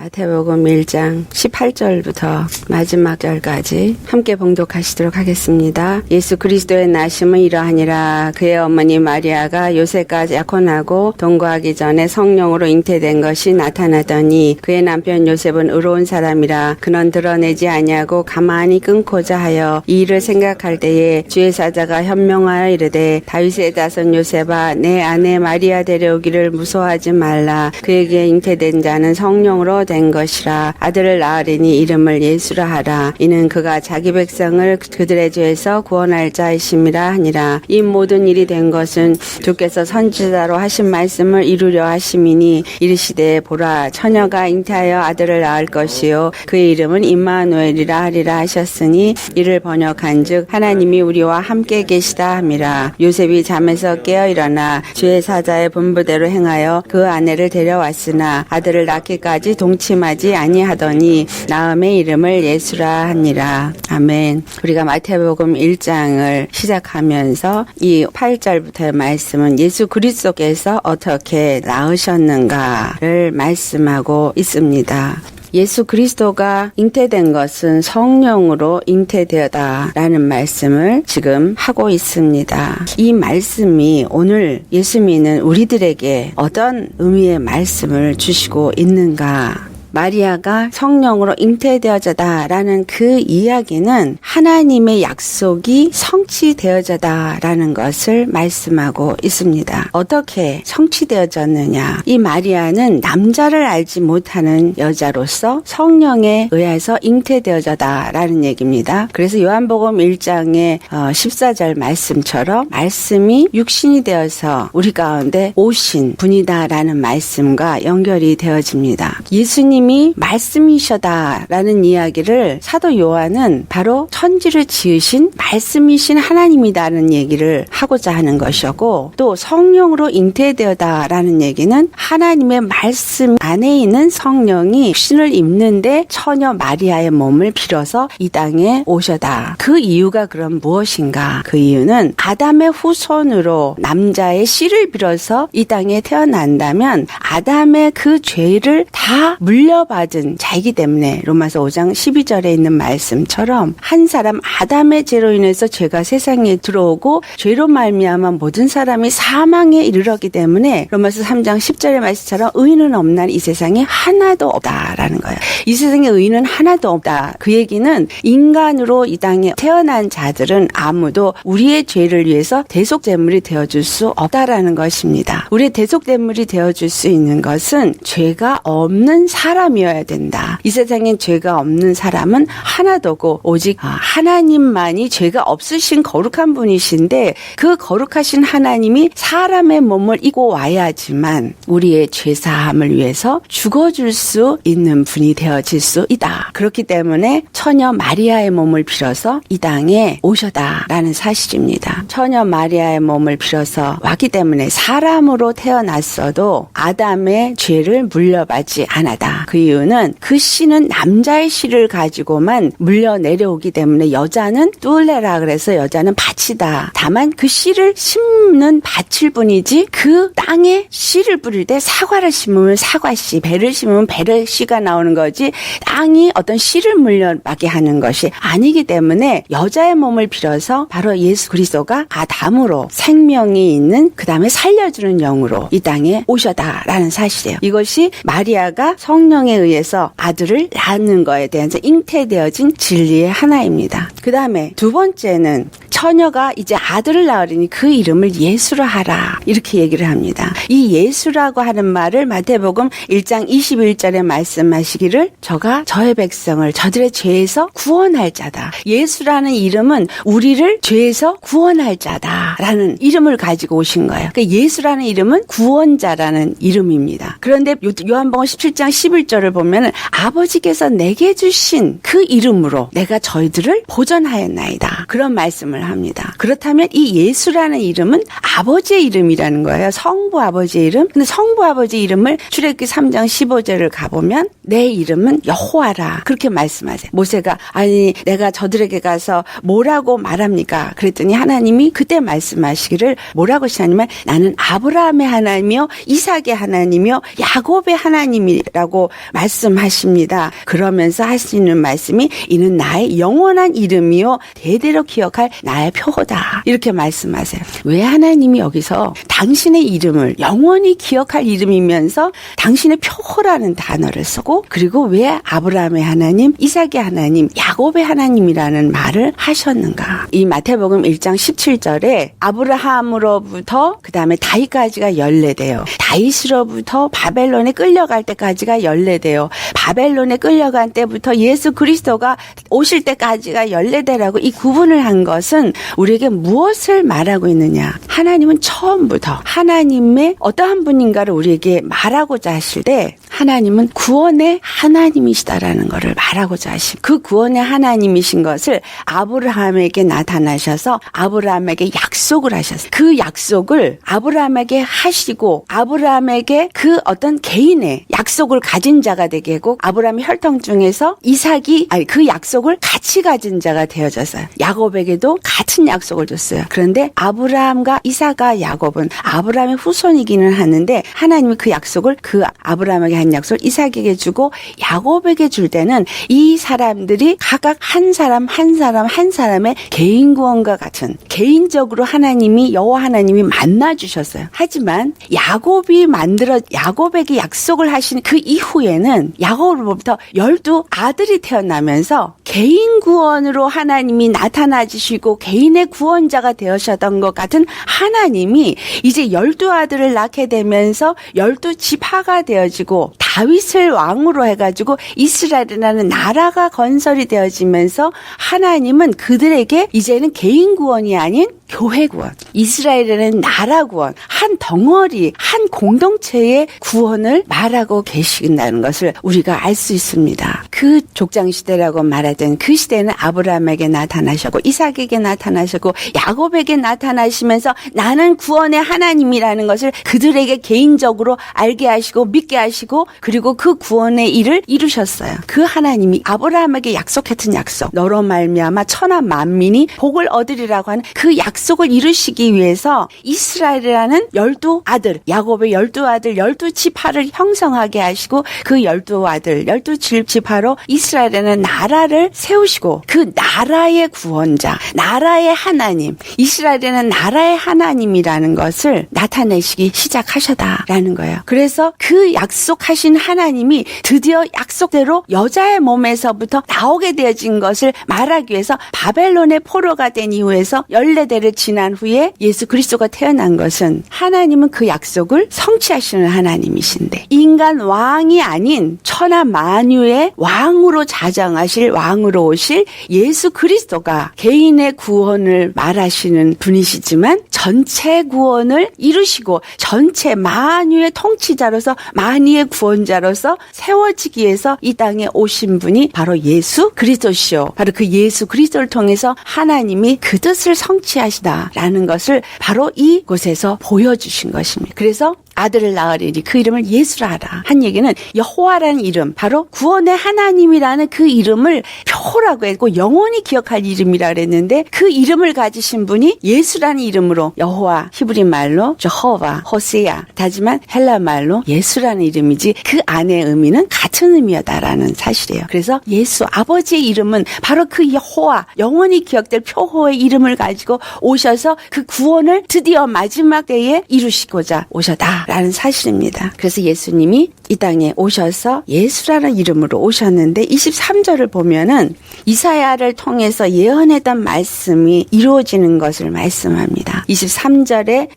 마태복음 1장 18절부터 마지막 절까지 함께 봉독하시도록 하겠습니다. 예수 그리스도의 나심은 이러하니라. 그의 어머니 마리아가 요셉과 약혼하고 동거하기 전에 성령으로 잉태된 것이 나타나더니 그의 남편 요셉은 의로운 사람이라. 그는 드러내지 아니하고 가만히 끊고자 하여 이 일을 생각할 때에 주의 사자가 현명하여 이르되 다윗의 자손 요셉아 내 아내 마리아 데려오기를 무서워하지 말라. 그에게 잉태된 자는 성령으로 된 것이라. 아들을 낳으리니 이름을 예수라 하라. 이는 그가 자기 백성을 그들의 죄에서 구원할 자이심이라 하니라. 이 모든 일이 된 것은 주께서 선지자로 하신 말씀을 이루려 하심이니 이르시되 보라 처녀가 잉태하여 아들을 낳을 것이요 그의 이름은 임마누엘이라 하리라 하셨으니 이를 번역한즉 하나님이 우리와 함께 계시다 함이라. 요셉이 잠에서 깨어 일어나 주의 사자의 분부대로 행하여 그 아내를 데려왔으나 아들을 낳기까지 동침하지 아니하더니 낳음의 이름을 예수라 하니라. 아멘. 우리가 마태복음 1장을 시작하면서 이 8절부터의 말씀은 예수 그리스도께서 어떻게 낳으셨는가를 말씀하고 있습니다. 예수 그리스도가 잉태된 것은 성령으로 잉태되었다라는 말씀을 지금 하고 있습니다. 이 말씀이 오늘 예수 믿는 우리들에게 어떤 의미의 말씀을 주시고 있는가? 마리아가 성령으로 잉태되어져다라는 그 이야기는 하나님의 약속이 성취되어져다라는 것을 말씀하고 있습니다. 어떻게 성취되어졌느냐? 이 마리아는 남자를 알지 못하는 여자로서 성령에 의해서 잉태되어져다라는 얘기입니다. 그래서 요한복음 1장의 14절 말씀처럼 말씀이 육신이 되어서 우리 가운데 오신 분이다라는 말씀과 연결이 되어집니다. 예수님이 말씀이셔다라는 이야기를 사도 요한은 바로 천지를 지으신 말씀이신 하나님이다라는 얘기를 하고자 하는 것이었고 또 성령으로 잉태되었다라는 얘기는 하나님의 말씀 안에 있는 성령이 신을 입는데 처녀 마리아의 몸을 빌어서 이 땅에 오셔다. 그 이유가 그럼 무엇인가? 그 이유는 아담의 후손으로 남자의 씨를 빌어서 이 땅에 태어난다면 아담의 그 죄를 다 물려받은 자이기 때문에 로마서 5장 12절에 있는 말씀처럼 한 사람 아담의 죄로 인해서 죄가 세상에 들어오고 죄로 말미암아 모든 사람이 사망에 이르렀기 때문에 로마서 3장 10절의 말씀처럼 의인은 없나니 이 세상에 하나도 없다라는 거예요. 이 세상에 의인은 하나도 없다. 그 얘기는 인간으로 이 땅에 태어난 자들은 아무도 우리의 죄를 위해서 대속제물이 되어줄 수 없다라는 것입니다. 우리의 대속제물이 되어줄 수 있는 것은 죄가 없는 사람이어야 된다. 이 세상엔 죄가 없는 사람은 하나도 없고 오직 하나님만이 죄가 없으신 거룩한 분이신데 그 거룩하신 하나님이 사람의 몸을 입고 와야지만 우리의 죄사함을 위해서 죽어줄 수 있는 분이 되어질 수 있다. 그렇기 때문에 처녀 마리아의 몸을 빌어서 이 땅에 오셔다라는 사실입니다. 처녀 마리아의 몸을 빌어서 왔기 때문에 사람으로 태어났어도 아담의 죄를 물려받지 않았다. 그 이유는 그 씨는 남자의 씨를 가지고만 물려 내려오기 때문에 여자는 뚫레라 그래서 여자는 밭이다. 다만 그 씨를 심는 밭일 뿐이지 그 땅에 씨를 뿌릴 때 사과를 심으면 사과씨, 배를 심으면 배를씨가 나오는 거지 땅이 어떤 씨를 물려받게 하는 것이 아니기 때문에 여자의 몸을 빌어서 바로 예수 그리스도가 아담으로 생명이 있는 그 다음에 살려주는 영으로 이 땅에 오셨다라는 사실이에요. 이것이 마리아가 성령에 의해서 아들을 낳는 거에 대한 잉태되어진 진리의 하나입니다. 그 다음에 두 번째는 처녀가 이제 아들을 낳으리니 그 이름을 예수라 하라 이렇게 얘기를 합니다. 이 예수라고 하는 말을 마태복음 1장 21절에 말씀하시기를 저가 저의 백성을 저들의 죄에서 구원할 자다. 예수라는 이름은 우리를 죄에서 구원할 자다라는 이름을 가지고 오신 거예요. 그러니까 예수라는 이름은 구원자라는 이름입니다. 그런데 요한복음 17장 11절을 보면 아버지께서 내게 주신 그 이름으로 내가 저희들을 보전하였나이다. 그런 말씀을 합니다. 그렇다면 이 예수라는 이름은 아버지의 이름이라는 거예요. 성부 아버지의 이름. 근데 성부 아버지 이름을 출애굽기 3장 15절을 가보면 내 이름은 여호와라 그렇게 말씀하세요. 모세가 아니 내가 저들에게 가서 뭐라고 말합니까? 그랬더니 하나님이 그때 말씀하시기를 뭐라고 하시냐면 나는 아브라함의 하나님이요 이삭의 하나님이요 야곱의 하나님이라고 말씀하십니다. 그러면서 하시는 말씀이 이는 나의 영원한 이름이요 대대로 기억할 나의 표호다. 이렇게 말씀하세요. 왜 하나님이 여기서 당신의 이름을 영원히 기억할 이름이면서 당신의 표호라는 단어를 쓰고 그리고 왜 아브라함의 하나님, 이삭의 하나님, 야곱의 하나님이라는 말을 하셨는가? 이 마태복음 1장 17절에 아브라함으로부터 그 다음에 다윗까지가 연례돼요. 다윗으로부터 바벨론에 끌려갈 때까지가 연례돼요. 바벨론에 끌려간 때부터 예수 그리스도가 오실 때까지가 연례되라고 이 구분을 한 것은 우리에게 무엇을 말하고 있느냐? 하나님은 처음부터 하나님의 어떠한 분인가를 우리에게 말하고자 하실 때 하나님은 구원의 하나님이시다라는 것을 말하고자 하심. 그 구원의 하나님이신 것을 아브라함에게 나타나셔서 아브라함에게 약속을 하셨어요. 그 약속을 아브라함에게 하시고 아브라함에게 그 어떤 개인의 약속을 가진 자가 되게 하고 아브라함의 혈통 중에서 이삭이 그 약속을 같이 가진 자가 되어졌어요. 야곱에게도 같은 약속을 줬어요. 그런데 아브라함과 이삭과 야곱은 아브라함의 후손이기는 하는데 하나님이 그 약속을 그 아브라함에게 한 약속을 이삭에게 주고 야곱에게 줄 때는 이 사람들이 각각 한 사람의 개인 구원과 같은 개인적으로 하나님이 여호와 하나님이 만나 주셨어요. 하지만 야곱에게 약속을 하신 그 이후에는 야곱으로부터 12아들이 태어나면서 개인 구원으로 하나님이 나타나 주시고 개인의 구원자가 되셨던 것 같은 하나님이 이제 12아들을 낳게 되면서 12지파가 되어지고 다윗을 왕으로 해가지고 이스라엘이라는 나라가 건설이 되어지면서 하나님은 그들에게 이제는 개인 구원이 아닌 교회 구원, 이스라엘이라는 나라 구원, 한 덩어리, 한 공동체의 구원을 말하고 계신다는 것을 우리가 알 수 있습니다. 그 족장시대라고 말하던 그 시대는 아브라함에게 나타나셨고 이삭에게 나타나셨고 야곱에게 나타나시면서 나는 구원의 하나님이라는 것을 그들에게 개인적으로 알게 하시고 믿게 하시고 그리고 그 구원의 일을 이루셨어요. 그 하나님이 아브라함에게 약속했던 약속, 너로 말미암아 천하 만민이 복을 얻으리라고 하는 그 약속을 이루시기 위해서 이스라엘이라는 12아들, 야곱의 12아들, 12지파를 형성하게 하시고 그 12아들, 12지파로 이스라엘이라는 나라를 세우시고 그 나라의 구원자, 나라의 하나님, 이스라엘이라는 나라의 하나님이라는 것을 나타내시기 시작하셨다라는 거예요. 그래서 그 약속하신 하나님이 드디어 약속대로 여자의 몸에서부터 나오게 되어진 것을 말하기 위해서 바벨론의 포로가 된 이후에서 14대를 지난 후에 예수 그리스도가 태어난 것은 하나님은 그 약속을 성취하시는 하나님이신데 인간 왕이 아닌 천하 만유의 왕으로 자정하실 왕으로 오실 예수 그리스도가 개인의 구원을 말하시는 분이시지만 전체 구원을 이루시고 전체 만유의 통치자로서 만유의 구원자로서 세워지기 위해서 이 땅에 오신 분이 바로 예수 그리스도시오. 바로 그 예수 그리스도를 통해서 하나님이 그 뜻을 성취하시다라는 것을 바로 이곳에서 보여주신 것입니다. 그래서 아들을 낳으리니 그 이름을 예수라 하라. 한 얘기는 여호와라는 이름, 바로 구원의 하나님이라는 그 이름을 표라고 했고 영원히 기억할 이름이라 그랬는데 그 이름을 가지신 분이 예수라는 이름으로 여호와 히브리 말로 저호바, 호세야 하지만 헬라 말로 예수라는 이름이지 그 안의 의미는 같은 의미였다라는 사실이에요. 그래서 예수 아버지의 이름은 바로 그 여호와 영원히 기억될 표호의 이름을 가지고 오셔서 그 구원을 드디어 마지막 때에 이루시고자 오셨다. 라는 사실입니다. 그래서 예수님이 이 땅에 오셔서 예수라는 이름으로 오셨는데 23절을 보면은 이사야를 통해서 예언했던 말씀이 이루어지는 것을 말씀합니다. 23절에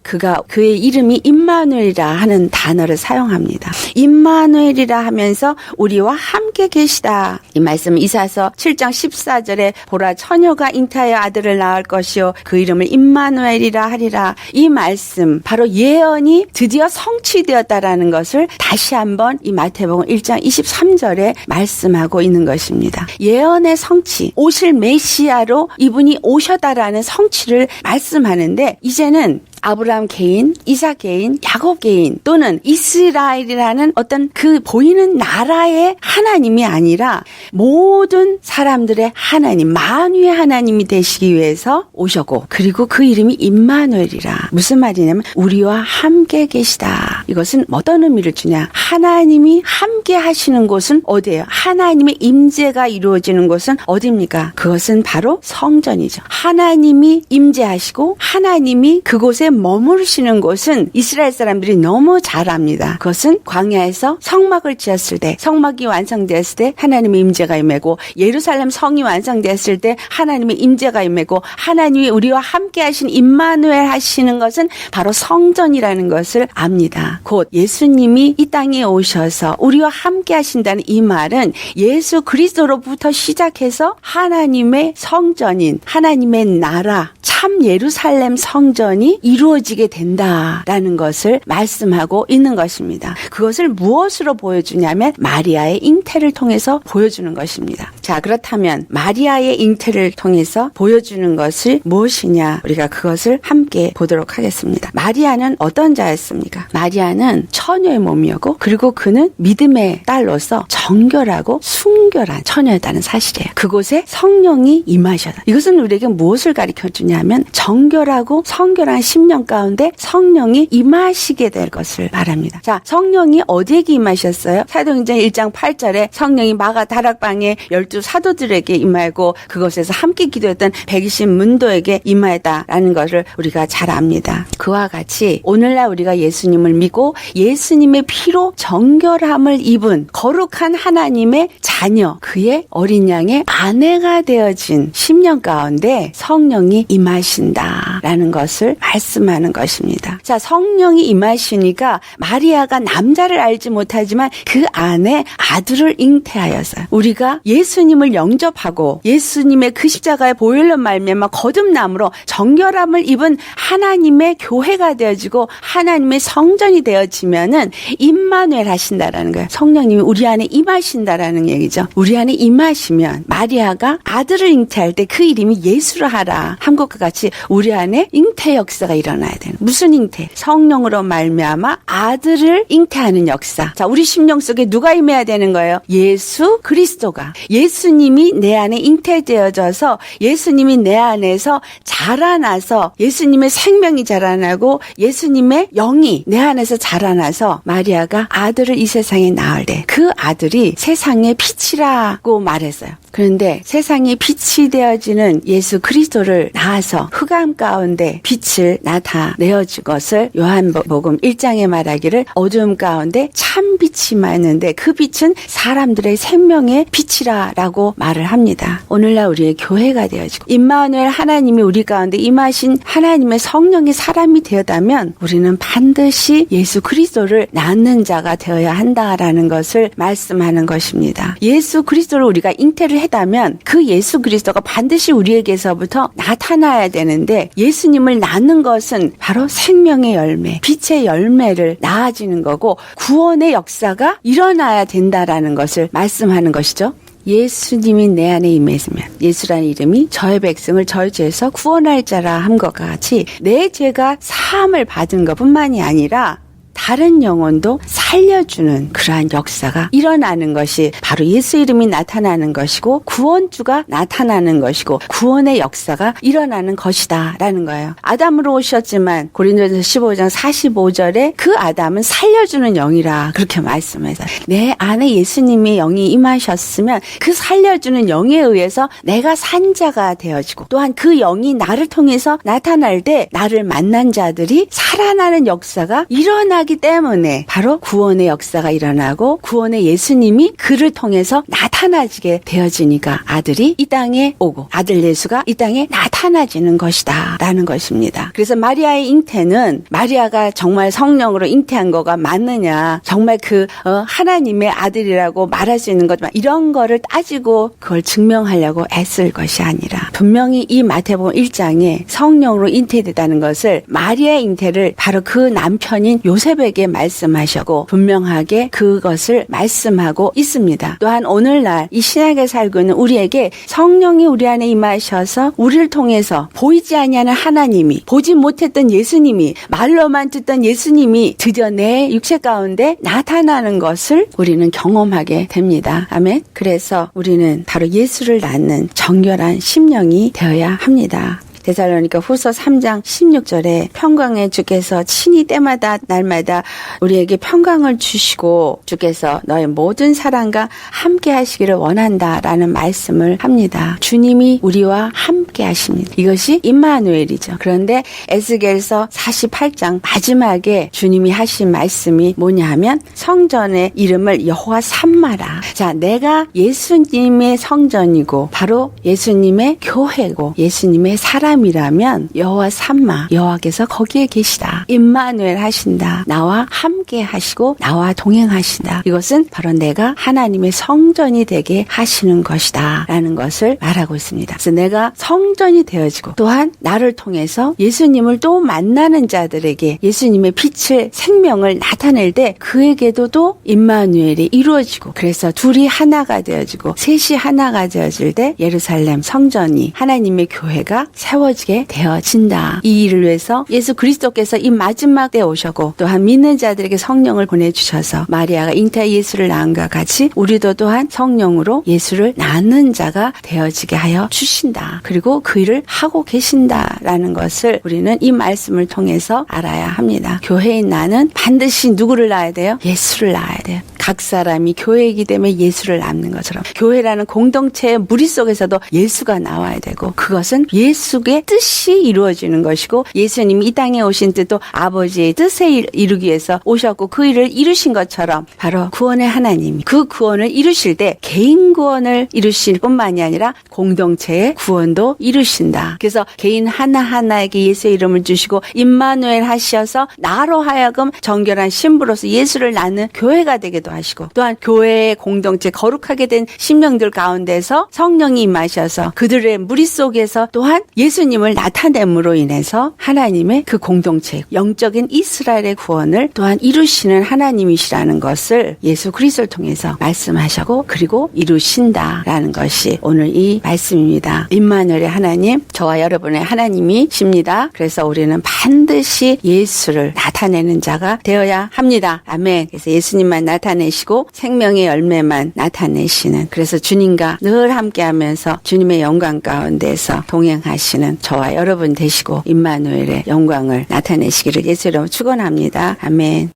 그의 이름이 임마누엘이라 하는 단어를 사용합니다. 임마누엘이라 하면서 우리와 함께 계시다. 이 말씀은 이사야서 7장 14절에 보라 처녀가 잉타하여 아들을 낳을 것이요 그 이름을 임마누엘이라 하리라. 이 말씀 바로 예언이 드디어 성취되었다라는 것을 다시 한번 이 마태복음 1장 23절에 말씀하고 있는 것입니다. 예언의 성취, 오실 메시아로 이분이 오셨다라는 성취를 말씀하는데 이제는 아브라함 개인, 이삭 개인, 야곱 개인 또는 이스라엘이라는 어떤 그 보이는 나라의 하나님이 아니라 모든 사람들의 하나님, 만유의 하나님이 되시기 위해서 오셨고, 그리고 그 이름이 임마누엘이라. 무슨 말이냐면 우리와 함께 계시다. 이것은 어떤 의미를 주냐? 하나님이 함께 하시는 곳은 어디예요? 하나님의 임재가 이루어지는 곳은 어디입니까? 그것은 바로 성전이죠. 하나님이 임재하시고 하나님이 그곳에 머무르시는 곳은 이스라엘 사람들이 너무 잘 압니다. 그것은 광야에서 성막을 지었을 때, 성막이 완성되었을 때 하나님의 임재가 임하고, 예루살렘 성이 완성되었을 때 하나님의 임재가 임하고, 하나님이 우리와 함께 하신 임마누엘 하시는 것은 바로 성전이라는 것을 압니다. 곧 예수님이 이 땅에 오셔서 우리와 함께 하신다는 이 말은 예수 그리스도로부터 시작해서 하나님의 성전인 하나님의 나라, 참 예루살렘 성전이 이루어지게 된다라는 것을 말씀하고 있는 것입니다. 그것을 무엇으로 보여주냐면 마리아의 잉태를 통해서 보여주는 것입니다. 자, 그렇다면 마리아의 잉태를 통해서 보여주는 것이 무엇이냐? 우리가 그것을 함께 보도록 하겠습니다. 마리아는 어떤 자였습니까? 마리아는 처녀의 몸이었고, 그리고 그는 믿음의 딸로서 정결하고 순결한 처녀였다는 사실이에요. 그곳에 성령이 임하셨다. 이것은 우리에게 무엇을 가르쳐 주냐면 정결하고 성결한 10년 가운데 성령이 임하시게 될 것을 말합니다. 자, 성령이 어디에게 임하셨어요? 사도행전 1장 8절에 성령이 마가 다락방에 12 사도들에게 임하고 그곳에서 함께 기도했던 120 문도에게 임하였다라는 것을 우리가 잘 압니다. 그와 같이 오늘날 우리가 예수님을 믿고 예수님의 피로 정결함을 입은 거룩한 하나님의 자녀, 그의 어린 양의 아내가 되어진 10년 가운데 성령이 임하신다라는 것을 말씀하는 것입니다. 자, 성령이 임하시니까 마리아가 남자를 알지 못하지만 그 안에 아들을 잉태하였어요. 우리가 예수님을 영접하고 예수님의 그 십자가의 보혈로 말미암아 거듭남으로 정결함을 입은 하나님의 교회가 되어지고 하나님의 성전이 되어지면은 임마누엘 하신다라는 거예요. 성령님이 우리 안에 임하신다라는 얘기죠. 우리 안에 임하시면 마리아가 아들을 잉태할 때 그 이름이 예수라 하라 한 것과 같이 우리 안에 잉태 역사가 일어나야 되는. 무슨 잉태? 성령으로 말미암아 아들을 잉태하는 역사. 자, 우리 심령 속에 누가 임해야 되는 거예요? 예수 그리스도가. 예수님이 내 안에 잉태되어져서 예수님이 내 안에서 자라나서 예수님의 생명이 자라나고 예수님의 영이 내 안에서 자라나서 마리아가 아들을 이 세상에 낳을 때 그 아들이 세상의 빛이라고 말했어요. 그런데 세상이 빛이 되어지는 예수 그리스도를 낳아서 흑암 가운데 빛을 나타내어준 것을 요한복음 1장에 말하기를 어두움 가운데 참 빛이 임하였는데 그 빛은 사람들의 생명의 빛이라라고 말을 합니다. 오늘날 우리의 교회가 되어지고 임마누엘 하나님이 우리 가운데 임하신 하나님의 성령의 사람이 되었다면 우리는 반드시 예수 그리스도를 낳는 자가 되어야 한다라는 것을 말씀하는 것입니다. 예수 그리스도를 우리가 잉태를 했다면 그 예수 그리스도가 반드시 우리에게서부터 나타나야 되는데 예수님을 낳는 것은 바로 생명의 열매, 빛의 열매를 낳아지는 거고 구원의 역사가 일어나야 된다라는 것을 말씀하는 것이죠. 예수님이 내 안에 임했으면 예수라는 이름이 저의 백성을 저의 죄에서 구원할 자라 함과 같이 내 죄가 사함을 받은 것뿐만이 아니라 다른 영혼도 살려주는 그러한 역사가 일어나는 것이 바로 예수 이름이 나타나는 것이고 구원주가 나타나는 것이고 구원의 역사가 일어나는 것이다 라는 거예요. 아담으로 오셨지만 고린도전서 15장 45절에 그 아담은 살려주는 영이라 그렇게 말씀해서 내 안에 예수님의 영이 임하셨으면 그 살려주는 영에 의해서 내가 산자가 되어지고 또한 그 영이 나를 통해서 나타날 때 나를 만난 자들이 살아나는 역사가 일어나기 때문에 바로 구원의 역사가 일어나고 구원의 예수님이 그를 통해서 나타나지게 되어지니까 아들이 이 땅에 오고 아들 예수가 이 땅에 나타나지는 것이다 라는 것입니다. 그래서 마리아의 잉태는 마리아가 정말 성령으로 잉태한 거가 맞느냐, 정말 그 하나님의 아들이라고 말할 수 있는 것, 이런 거를 따지고 그걸 증명하려고 애쓸 것이 아니라 분명히 이 마태복음 1장에 성령으로 잉태되다는 것을 마리아의 잉태를 바로 그 남편인 요셉 요셉에게 말씀하셨고 분명하게 그것을 말씀하고 있습니다. 또한 오늘날 이 신약에 살고 있는 우리에게 성령이 우리 안에 임하셔서 우리를 통해서 보이지 아니하는 하나님이, 보지 못했던 예수님이, 말로만 듣던 예수님이 드디어 내 육체 가운데 나타나는 것을 우리는 경험하게 됩니다. 아멘. 그래서 우리는 바로 예수를 낳는 정결한 심령이 되어야 합니다. 데살로니가 후서 3장 16절에 평강의 주께서 친히 때마다 날마다 우리에게 평강을 주시고 주께서 너의 모든 사랑과 함께 하시기를 원한다라는 말씀을 합니다. 주님이 우리와 함께 하십니다. 이것이 임마누엘이죠. 그런데 에스겔서 48장 마지막에 주님이 하신 말씀이 뭐냐 하면 성전의 이름을 여호와 삼마라. 자, 내가 예수님의 성전이고 바로 예수님의 교회고 예수님의 사람이라면 여호와 삼마, 여호와께서 거기에 계시다. 임마누엘 하신다. 나와 함께 하시고 나와 동행하신다. 이것은 바로 내가 하나님의 성전이 되게 하시는 것이다 라는 것을 말하고 있습니다. 그래서 내가 성전이 되어지고 또한 나를 통해서 예수님을 또 만나는 자들에게 예수님의 빛을 생명을 나타낼 때 그에게도 또 임마누엘이 이루어지고 그래서 둘이 하나가 되어지고 셋이 하나가 되어질 때 예루살렘 성전이 하나님의 교회가 세워지게 되어진다. 이 일을 위해서 예수 그리스도께서 이 마지막 때에 오셨고 또한 믿는 자들에게 성령을 보내주셔서 마리아가 잉태 예수를 낳은과 같이 우리도 또한 성령으로 예수를 낳는 자가 되어지게 하여 주신다. 그리고 그 일을 하고 계신다라는 것을 우리는 이 말씀을 통해서 알아야 합니다. 교회인 나는 반드시 누구를 낳아야 돼요? 예수를 낳아야 돼요. 각 사람이 교회이기 때문에 예수를 낳는 것처럼 교회라는 공동체의 무리 속에서도 예수가 나와야 되고 그것은 예수의 뜻이 이루어지는 것이고 예수님이 이 땅에 오신 뜻도 아버지의 뜻에 이루기 위해서 오셨고 그 일을 이루신 것처럼 바로 구원의 하나님이 그 구원을 이루실 때 개인 구원을 이루실 뿐만이 아니라 공동체의 구원도 이루신다. 그래서 개인 하나하나에게 예수의 이름을 주시고 임마누엘 하셔서 나로 하여금 정결한 신부로서 예수를 낳는 교회가 되기도 하시고 또한 교회의 공동체 거룩하게 된 심령들 가운데서 성령이 임하셔서 그들의 무리 속에서 또한 예수님을 나타냄으로 인해서 하나님의 그 공동체 영적인 이스라엘의 구원을 또한 이루시는 하나님이시라는 것을 예수 그리스도를 통해서 말씀하시고 그리고 이루신다라는 것이 오늘 이 말씀입니다. 임마누엘의 하나님, 저와 여러분의 하나님이십니다. 그래서 우리는 반드시 예수를 나타내는 자가 되어야 합니다. 아멘. 그래서 예수님만 나타내시고 생명의 열매만 나타내시는 그래서 주님과 늘 함께하면서 주님의 영광 가운데서 동행하시는 저와 여러분 되시고 임마누엘의 영광을 나타내시기를 예수 이름으로 축원합니다. 아멘.